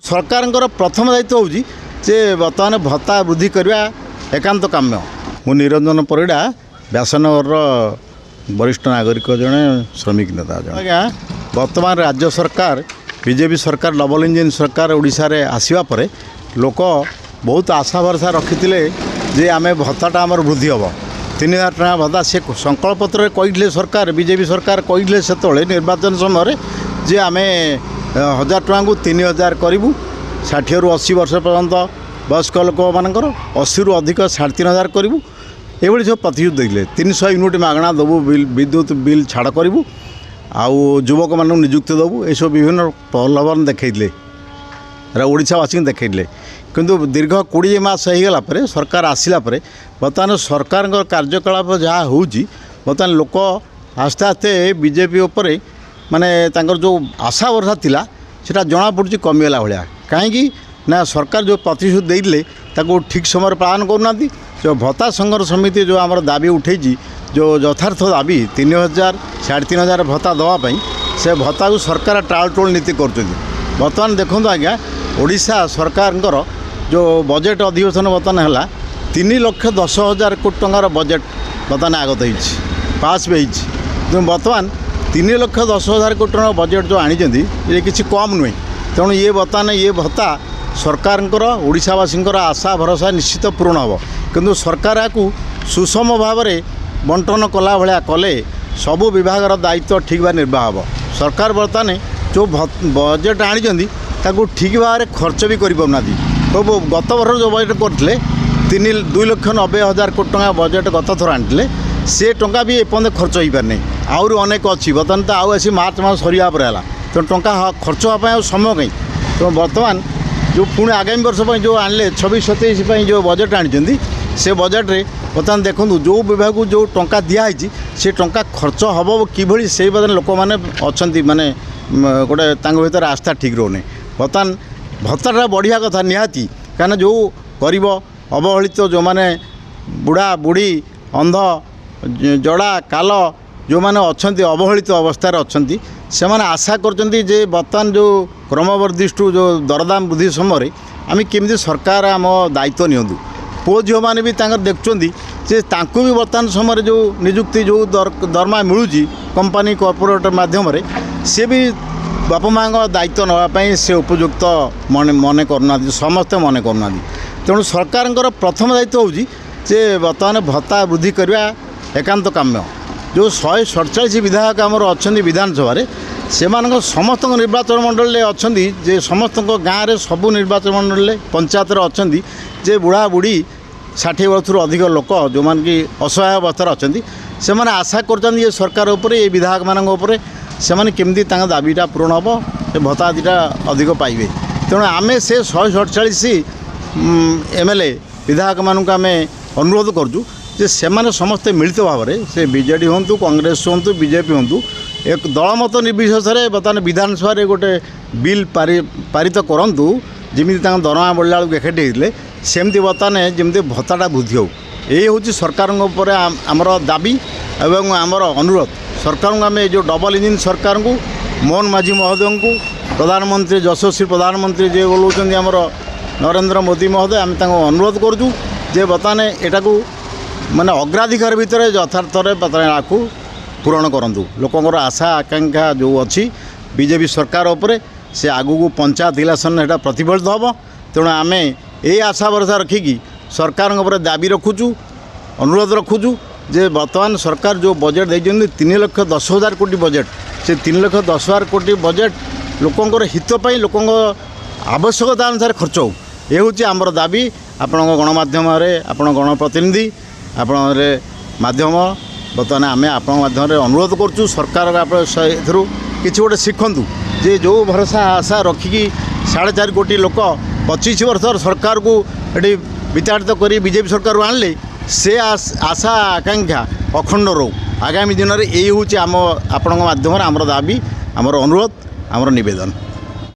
सरकार प्रथम दायित्व हूँ जे बर्तमान भत्ता वृद्धि करवा एकांत काम्य। मु निरंजन परिड़ा व्यासनगर वरिष्ठ नागरिक जड़े श्रमिक नेता आज्ञा बर्तमान राज्य सरकार बीजेपी सरकार डबल इंजिन सरकार ओडिशा रे आसिबा परे लोक बहुत आशा भरसा रखी जे आम भत्ताटा आमर वृद्धि हम 3000 टका भत्ता से संकल्प पत्र कही सरकार बीजेपी सरकार कही से निर्वाचन समय जे आम 1000 टका को 3000 करूँ 60 ରୁ 80 वर्ष पर्यंत वयस्क लोक मानकर 80 ରୁ अधिक 3500 करूँ ये सब प्रतिश्रुति देते 300 यूनिट मागणा देवु विद्युत बिल छाड़ करूँ आउ युवक मान निजुक्ति देवु ये सब विभिन्न प्रलोभन देखते ओडावासी देखते किंतु दीर्घ 20 मास होगला सरकार आसला बर्तमान सरकार कार्यकलाप जहाँ हो बर्तमान लोक आस्ते आस्ते बीजेपी उपर माने तांकर जो आशा भरसा थिला सेटा जना पड़ी कमिगला भाया कहीं ना सरकार जो प्रतिश्रुति देते ताको ठीक समय पालन करना जो भत्ता संघर्ष समिति जो आमर दाबी उठे जो यथार्थ दाबी 3000 3500 भत्ता देवाई से भत्ता को सरकार टालटोल नीति कर बर्तमान देखो आज्ञा ओडिशा सरकार जो बजेट अधिवेशन बर्तमान है 3,10,000 कोटी टंकार बजेट बर्तमान आगत पास भी बर्तमान 3,10,000 कोटी टंका बजेट जो आनी ये किसी कम नुहे तेणु ये बर्तमान ये भत्ता सरकार ओडिशावासी आशा भरोसा निश्चित पूर्ण हम किंतु सरकार आपको सुषम भाव में बंटन कला भाया कले सबू विभाग दायित्व ठीक भाव निर्वाह हम सरकार बर्तमान जो बजेट आनी ठीक भाव में खर्च भी करना तो गत वर्ष जो बजेट करते 2,90,000 कोटी टंका बजेट गत थर आनी से टंका भी एपर्यंत खर्च हो पारनी आहरी अनेक अच्छी बर्तमान तो आसी मार्च मास सरिया तो टंका खर्च होगा समय कहीं तो बर्तमान जो पुणी आगामी वर्ष जो आने 26-27 जो बजेट आनी से बजेट रे बर्तमान देखूँ जो विभाग को जो टंका दिखाई से टंका खर्च हम कि से लोक मैंने अच्छा माने गोटे भर आस्था ठीक रोने बर्तमान भत्ता बढ़िया कथा निहाती कहीं जो गरीब अवहेलित जो मैंने बुढ़ा बुढ़ी अंध जड़ा काल जो मैंने अच्छा अवहेलित अवस्था अच्छा से मैंने आशा करते बर्तमान जो क्रमवर्धिष्ठु जो दरदाम वृद्धि समय आम केमी सरकार आम दायित्व नियंतु पुओ झील मैंने भी देखुं जे तांकु भी बर्तमान समय जो निजुक्ति जो दरमा मिलूँ कंपानी कॉर्पोरेट माध्यम सी भी बापा माँ दायित्व नापी से उपयुक्त मन करना समस्ते मन करना तेणु सरकार प्रथम दायित्व हूँ जे बर्तमान भत्ता वृद्धि करवा एकांत काम्य जो 147 विधायक आमर अच्छा विधानसभा से समस्त निर्वाचन मंडल अच्छा जे समस्त गाँव में सबू निर्वाचन मंडल पंचायत अच्छा जे बुढ़ा बुढ़ी 60 वर्ष अधिक लोक जो मान कि असहाय अवस्था अच्छा से मैंने आशा कर सरकार उपर ये विधायक मान से मैंने केमती दाबीटा पूरण हम से भत्ता दीटा अधिक पाइबे तेणु आम से 147 एमएलए विधायक मानक आम अनुरोध करूँ जे सेमाने समस्ते मिलित भाव में से बीजेडी हूँ कांग्रेस हूँ बीजेपी हूँ एक दलमत निर्विशेष बर्तमान विधानसभा गोटे बिल पारित करूँ जमी दरमा बढ़ला एकाठी होते सेमती बर्तमान जमी भत्ताटा वृद्धि हो यही हूँ सरकार आमर दाबी एवं आमर अनुरोध सरकार को आम जो डबल इंजिन सरकार को मोहन माझी महोदय को प्रधानमंत्री यशस्वी प्रधानमंत्री जे बोलाऊँ आमर नरेंद्र मोदी महोदय आम अनुरोध करूँ जे बर्तमान एटा को माने अग्राधिकार भितर यथार्थ आपको पूरण करूँ लोकंर आशा आकांक्षा जो अच्छी बीजेपी सरकार उपरे से आगू को पंचायत इलेक्शन एटा प्रतिफलित हम तेणु आम ये आशा भरोसा रखिकी सरकार दाबी रखुचु अनुरोध रखुचु जे बर्तमान सरकार जो बजेट देते 3,10,000 कोटी बजेट से 3,10,000 कोटी बजेट लोकंर हितपाई लोक आवश्यकता अनुसार खर्च हो ये हूँ आमर दाबी आपण गणमाध्यम आपण गणप्रतिनिधि आपण माध्यम बर्तमान आम आपण माध्यम अनुरोध करूँ सरकार आप किसी गोटे शिखु जे जो भरोसा आशा रखिकी 4.5 कोटी लोक 25 वर्ष सरकार को ये विताड़ित कर बीजेपी सरकार आनले से आशा आकांक्षा अखंड रो आगामी दिन में यही हूँ आम आपण माध्यम आमर दाबी आमर अनुरोध आमर निवेदन।